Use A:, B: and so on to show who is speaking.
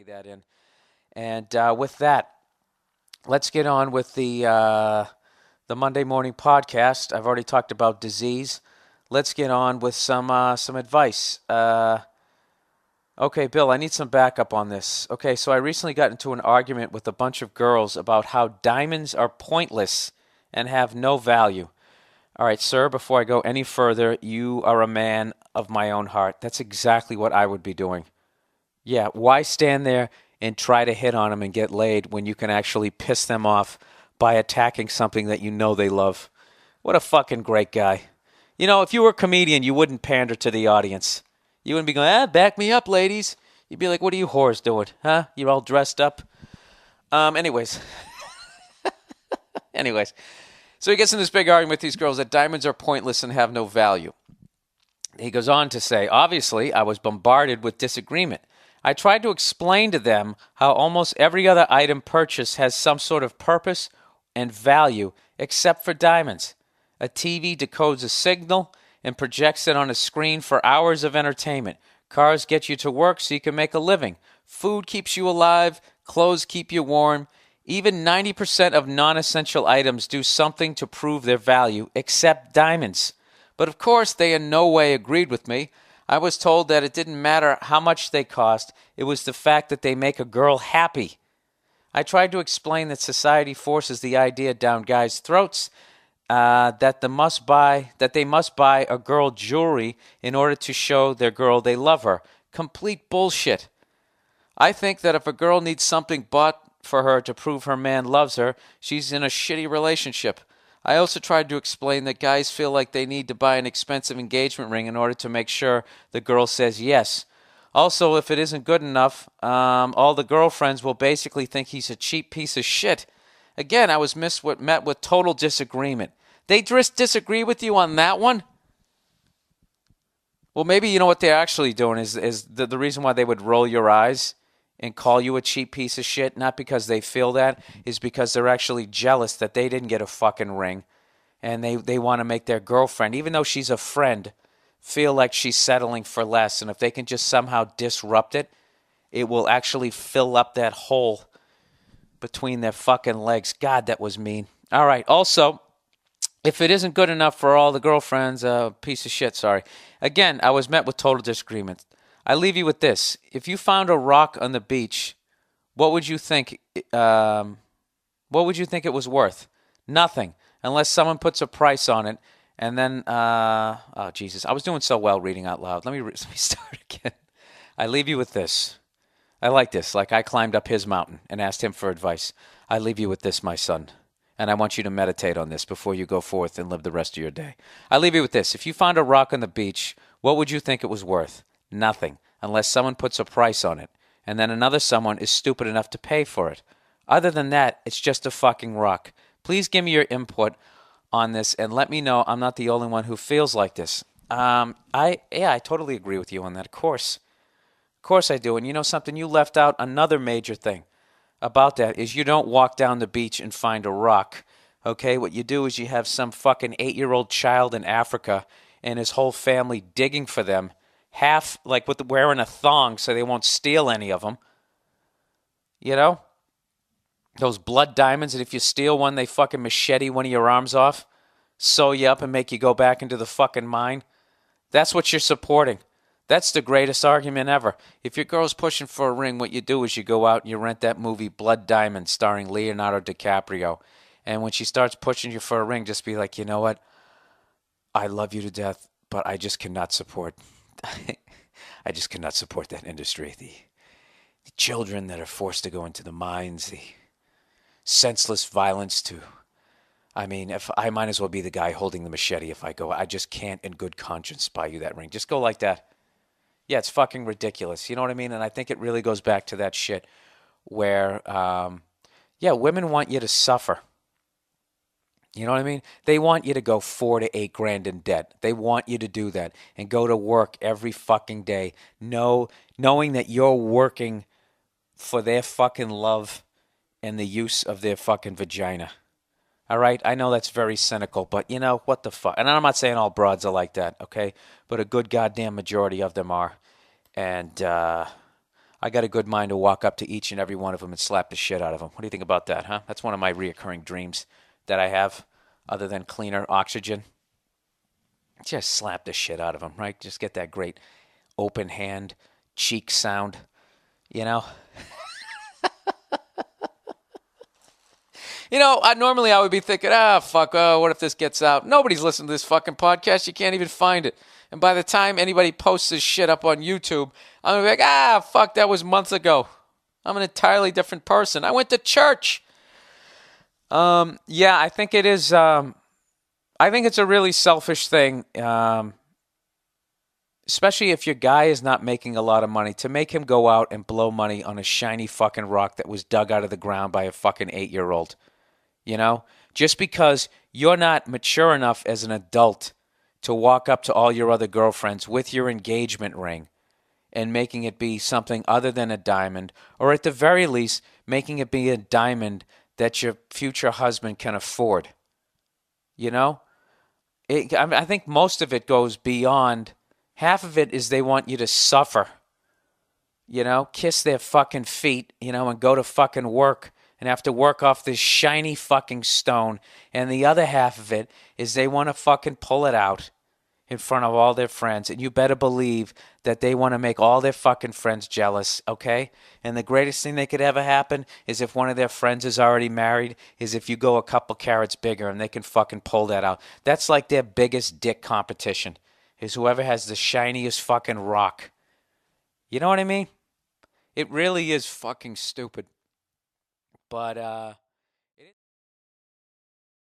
A: that in. And with that, let's get on with the Monday morning podcast. I've already talked about disease. Let's get on with some advice. Okay, Bill, I need some backup on this. Okay, so I recently got into an argument with a bunch of girls about how diamonds are pointless and have no value. All right, sir, before I go any further, you are a man of my own heart. That's exactly what I would be doing. Yeah, why stand there and try to hit on them and get laid when you can actually piss them off by attacking something that you know they love? What a fucking great guy. You know, if you were a comedian, you wouldn't pander to the audience. You wouldn't be going, back me up, ladies. You'd be like, what are you whores doing? Huh? You're all dressed up? Anyways. Anyways. So he gets in this big argument with these girls that diamonds are pointless and have no value. He goes on to say, obviously, I was bombarded with disagreement. I tried to explain to them how almost every other item purchased has some sort of purpose and value except for diamonds. A TV decodes a signal and projects it on a screen for hours of entertainment. Cars get you to work so you can make a living. Food keeps you alive. Clothes keep you warm. Even 90% of non-essential items do something to prove their value, except diamonds. But of course, they in no way agreed with me. I was told that it didn't matter how much they cost. It was the fact that they make a girl happy. I tried to explain that society forces the idea down guys' throats that they must buy a girl jewelry in order to show their girl they love her. Complete bullshit. I think that if a girl needs something bought for her to prove her man loves her, she's in a shitty relationship. I also tried to explain that guys feel like they need to buy an expensive engagement ring in order to make sure the girl says yes. Also, if it isn't good enough, all the girlfriends will basically think he's a cheap piece of shit. Again, I was met with total disagreement. They just disagree with you on that one? Well, maybe you know what they're actually doing is the reason why they would roll your eyes and call you a cheap piece of shit, not because they feel that, is because they're actually jealous that they didn't get a fucking ring. And they want to make their girlfriend, even though she's a friend, feel like she's settling for less. And if they can just somehow disrupt it, it will actually fill up that hole between their fucking legs. God, that was mean. All right. Also, if it isn't good enough for all the girlfriends, piece of shit, sorry. Again, I was met with total disagreement. I leave you with this. If you found a rock on the beach, what would you think? What would you think it was worth? Nothing, unless someone puts a price on it. And then, oh Jesus, I was doing so well reading out loud. Let me start again. I leave you with this. I like this. Like I climbed up his mountain and asked him for advice. I leave you with this, my son. And I want you to meditate on this before you go forth and live the rest of your day. I leave you with this. If you found a rock on the beach, what would you think it was worth? Nothing, unless someone puts a price on it, and then another someone is stupid enough to pay for it. Other than that, it's just a fucking rock. Please give me your input on this and let me know I'm not the only one who feels like this. I totally agree with you on that. Of course I do. And you know something? You left out another major thing about that is you don't walk down the beach and find a rock. Okay, what you do is you have some fucking 8-year-old child in Africa and his whole family digging for them, half like wearing a thong so they won't steal any of them. You know? Those blood diamonds, and if you steal one, they fucking machete one of your arms off, sew you up and make you go back into the fucking mine. That's what you're supporting. That's the greatest argument ever. If your girl's pushing for a ring, what you do is you go out and you rent that movie Blood Diamond starring Leonardo DiCaprio. And when she starts pushing you for a ring, just be like, you know what? I love you to death, but I just cannot support I just cannot support that industry. The children that are forced to go into the mines, the senseless violence if I might as well be the guy holding the machete if I go. I just can't in good conscience buy you that ring. Just go like that. Yeah, it's fucking ridiculous. You know what I mean? And I think it really goes back to that shit where, women want you to suffer. You know what I mean? They want you to go 4 to 8 grand in debt. They want you to do that and go to work every fucking day, knowing that you're working for their fucking love and the use of their fucking vagina. All right? I know that's very cynical, but you know, what the fuck? And I'm not saying all broads are like that, okay? But a good goddamn majority of them are. And I got a good mind to walk up to each and every one of them and slap the shit out of them. What do you think about that, huh? That's one of my reoccurring dreams that I have, other than cleaner oxygen. Just slap the shit out of them, right? Just get that great open hand cheek sound, you know? Normally I would be thinking, fuck, what if this gets out? Nobody's listening to this fucking podcast. You can't even find it. And by the time anybody posts this shit up on YouTube, I'm going to be like, fuck, that was months ago. I'm an entirely different person. I went to church. Yeah, I think it is. I think it's a really selfish thing, especially if your guy is not making a lot of money, to make him go out and blow money on a shiny fucking rock that was dug out of the ground by a fucking 8-year-old. Just because you're not mature enough as an adult to walk up to all your other girlfriends with your engagement ring and making it be something other than a diamond, or at the very least, making it be a diamond that your future husband can afford. I think most of it goes beyond. Half of it is they want you to suffer, kiss their fucking feet, and go to fucking work and have to work off this shiny fucking stone. And the other half of it is they want to fucking pull it out in front of all their friends. And you better believe that they want to make all their fucking friends jealous, okay? And the greatest thing that could ever happen is if one of their friends is already married, is if you go a couple carats bigger and they can fucking pull that out. That's like their biggest dick competition, is whoever has the shiniest fucking rock. You know what I mean? It really is fucking stupid. But,